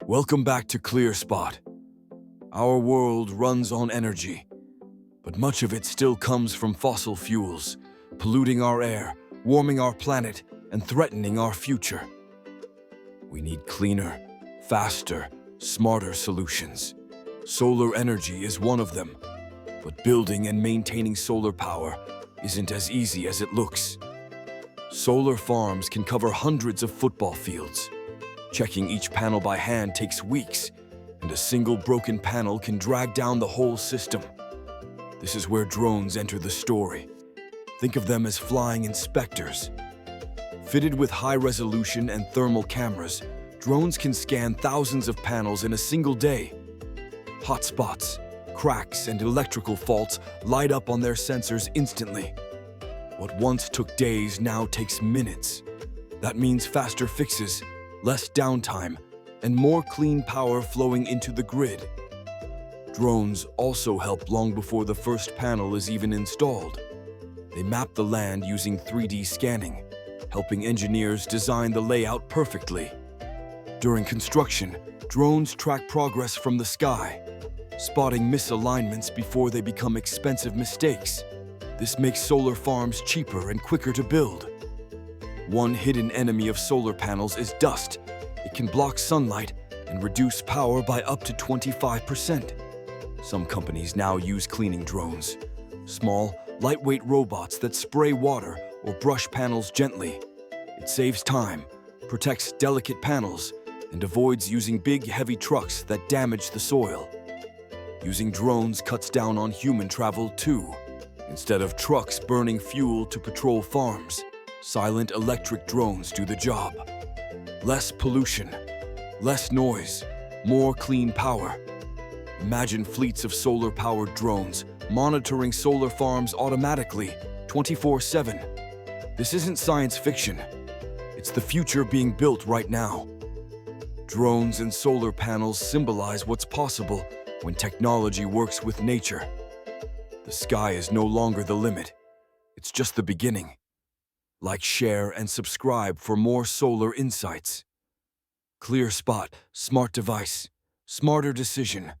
Welcome back to ClearSpot. Our world runs on energy, but much of it still comes from fossil fuels, polluting our air, warming our planet, and threatening our future. We need cleaner, faster, smarter solutions. Solar energy is one of them, but building and maintaining solar power isn't as easy as it looks. Solar farms can cover hundreds of football fields. Checking each panel by hand takes weeks, and a single broken panel can drag down the whole system. This is where drones enter the story. Think of them as flying inspectors. Fitted with high-resolution and thermal cameras, drones can scan thousands of panels in a single day. Hotspots, cracks, and electrical faults light up on their sensors instantly. What once took days now takes minutes. That means faster fixes, less downtime, and more clean power flowing into the grid. Drones also help long before the first panel is even installed. They map the land using 3D scanning, helping engineers design the layout perfectly. During construction, drones track progress from the sky, spotting misalignments before they become expensive mistakes. This makes solar farms cheaper and quicker to build. One hidden enemy of solar panels is dust. It can block sunlight and reduce power by up to 25%. Some companies now use cleaning drones, small, lightweight robots that spray water or brush panels gently. It saves time, protects delicate panels, and avoids using big, heavy trucks that damage the soil. Using drones cuts down on human travel too. Instead of trucks burning fuel to patrol farms, silent electric drones do the job. Less pollution, less noise, more clean power. Imagine fleets of solar-powered drones monitoring solar farms automatically, 24/7. This isn't science fiction. It's the future being built right now. Drones and solar panels symbolize what's possible when technology works with nature. The sky is no longer the limit. It's just the beginning. Like, share, and subscribe for more solar insights. ClearSpot, smart device, smarter decision.